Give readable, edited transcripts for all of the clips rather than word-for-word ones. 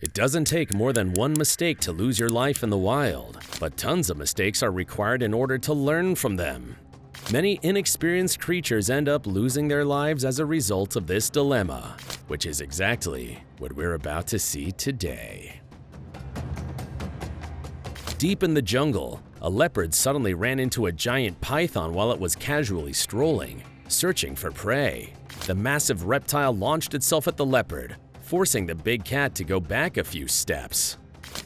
It doesn't take more than one mistake to lose your life in the wild, but tons of mistakes are required in order to learn from them. Many inexperienced creatures end up losing their lives as a result of this dilemma, which is exactly what we're about to see today. Deep in the jungle, a leopard suddenly ran into a giant python while it was casually strolling, searching for prey. The massive reptile launched itself at the leopard, forcing the big cat to go back a few steps.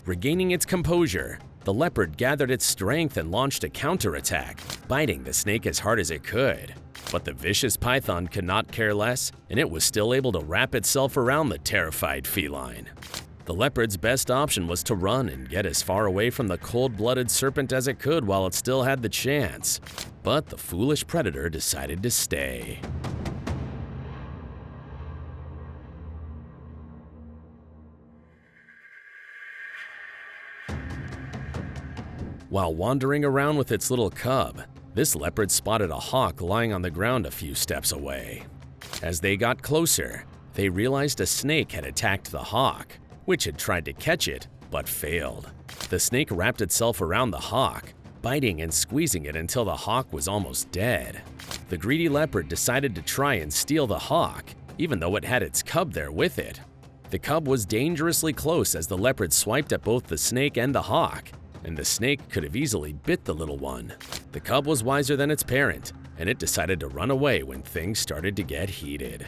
Regaining its composure, the leopard gathered its strength and launched a counterattack, biting the snake as hard as it could. But the vicious python could not care less, and it was still able to wrap itself around the terrified feline. The leopard's best option was to run and get as far away from the cold-blooded serpent as it could while it still had the chance. But the foolish predator decided to stay. While wandering around with its little cub, this leopard spotted a hawk lying on the ground a few steps away. As they got closer, they realized a snake had attacked the hawk, which had tried to catch it but failed. The snake wrapped itself around the hawk, biting and squeezing it until the hawk was almost dead. The greedy leopard decided to try and steal the hawk, even though it had its cub there with it. The cub was dangerously close as the leopard swiped at both the snake and the hawk, and the snake could have easily bit the little one. The cub was wiser than its parent, and it decided to run away when things started to get heated.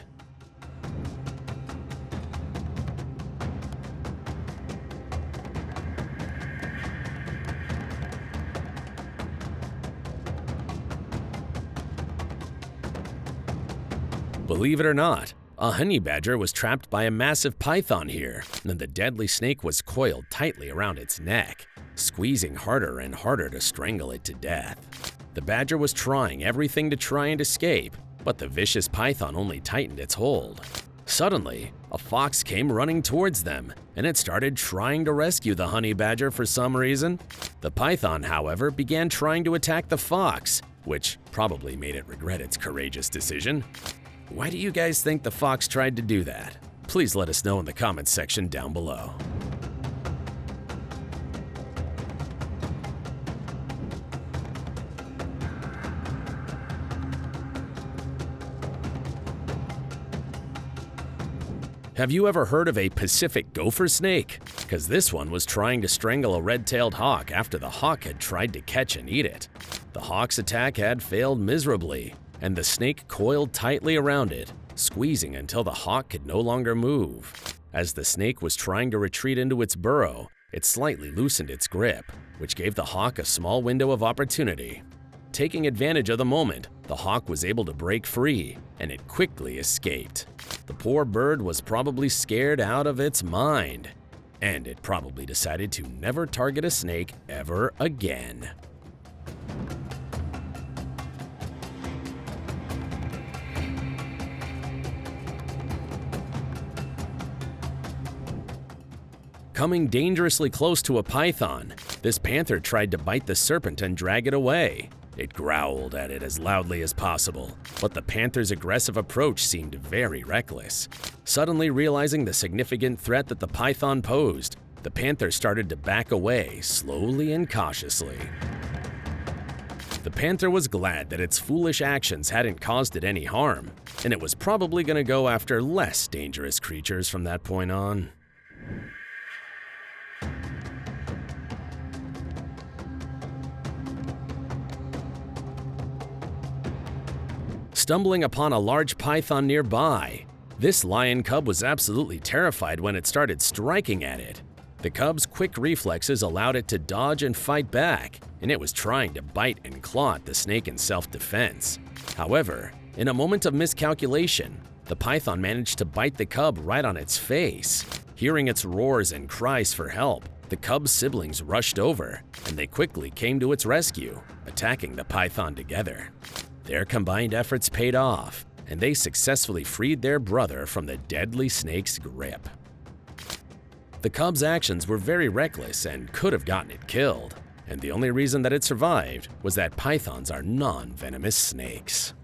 Believe it or not, a honey badger was trapped by a massive python here, and the deadly snake was coiled tightly around its neck, squeezing harder and harder to strangle it to death. The badger was trying everything to try and escape, but the vicious python only tightened its hold. Suddenly, a fox came running towards them, and it started trying to rescue the honey badger for some reason. The python, however, began trying to attack the fox, which probably made it regret its courageous decision. Why do you guys think the fox tried to do that? Please let us know in the comments section down below. Have you ever heard of a Pacific gopher snake? Because this one was trying to strangle a red-tailed hawk after the hawk had tried to catch and eat it. The hawk's attack had failed miserably, and the snake coiled tightly around it, squeezing until the hawk could no longer move. As the snake was trying to retreat into its burrow, it slightly loosened its grip, which gave the hawk a small window of opportunity. Taking advantage of the moment, the hawk was able to break free, and it quickly escaped. The poor bird was probably scared out of its mind, and it probably decided to never target a snake ever again. Coming dangerously close to a python, this panther tried to bite the serpent and drag it away. It growled at it as loudly as possible, but the panther's aggressive approach seemed very reckless. Suddenly realizing the significant threat that the python posed, the panther started to back away slowly and cautiously. The panther was glad that its foolish actions hadn't caused it any harm, and it was probably going to go after less dangerous creatures from that point on. Stumbling upon a large python nearby, this lion cub was absolutely terrified when it started striking at it. The cub's quick reflexes allowed it to dodge and fight back, and it was trying to bite and claw at the snake in self-defense. However, in a moment of miscalculation, the python managed to bite the cub right on its face. Hearing its roars and cries for help, the cub's siblings rushed over, and they quickly came to its rescue, attacking the python together. Their combined efforts paid off, and they successfully freed their brother from the deadly snake's grip. The cub's actions were very reckless and could have gotten it killed, and the only reason that it survived was that pythons are non-venomous snakes.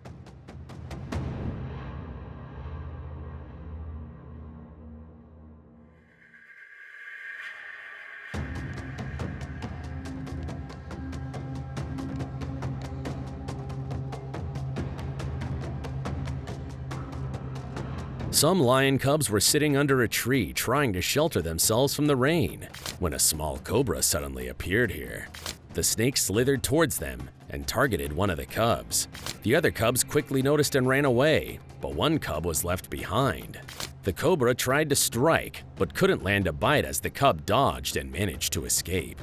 Some lion cubs were sitting under a tree trying to shelter themselves from the rain when a small cobra suddenly appeared here. The snake slithered towards them and targeted one of the cubs. The other cubs quickly noticed and ran away, but one cub was left behind. The cobra tried to strike, but couldn't land a bite as the cub dodged and managed to escape.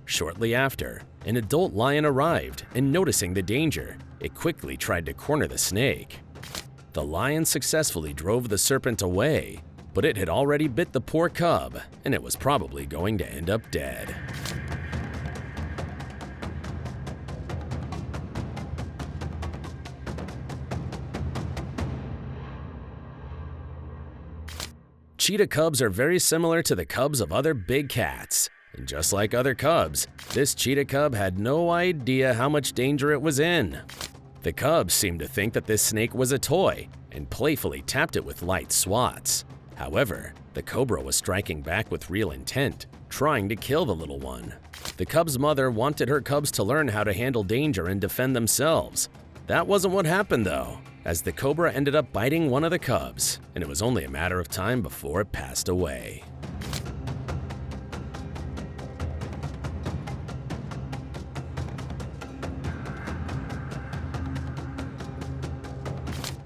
Shortly after, an adult lion arrived, and noticing the danger, it quickly tried to corner the snake. The lion successfully drove the serpent away, but it had already bit the poor cub, and it was probably going to end up dead. Cheetah cubs are very similar to the cubs of other big cats. And just like other cubs, this cheetah cub had no idea how much danger it was in. The cubs seemed to think that this snake was a toy and playfully tapped it with light swats. However, the cobra was striking back with real intent, trying to kill the little one. The cub's mother wanted her cubs to learn how to handle danger and defend themselves. That wasn't what happened though, as the cobra ended up biting one of the cubs, and it was only a matter of time before it passed away.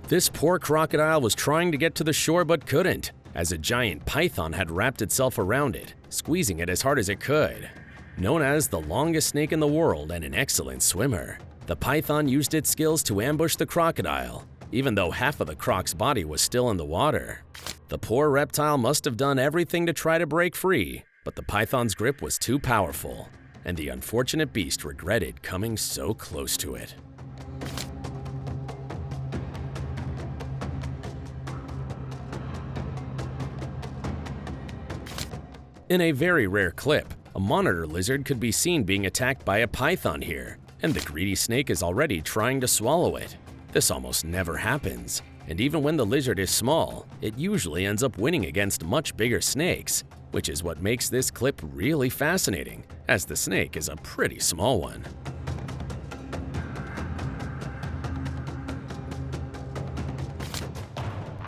This poor crocodile was trying to get to the shore but couldn't, as a giant python had wrapped itself around it, squeezing it as hard as it could. Known as the longest snake in the world and an excellent swimmer, the python used its skills to ambush the crocodile, even though half of the croc's body was still in the water. The poor reptile must have done everything to try to break free, but the python's grip was too powerful, and the unfortunate beast regretted coming so close to it. In a very rare clip, a monitor lizard could be seen being attacked by a python here, and the greedy snake is already trying to swallow it. This almost never happens, and even when the lizard is small, it usually ends up winning against much bigger snakes, which is what makes this clip really fascinating, as the snake is a pretty small one.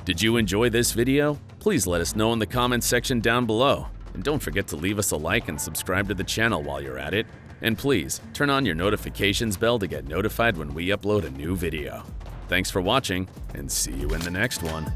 Did you enjoy this video? Please let us know in the comments section down below. And don't forget to leave us a like and subscribe to the channel while you're at it. And please, turn on your notifications bell to get notified when we upload a new video. Thanks for watching, and see you in the next one.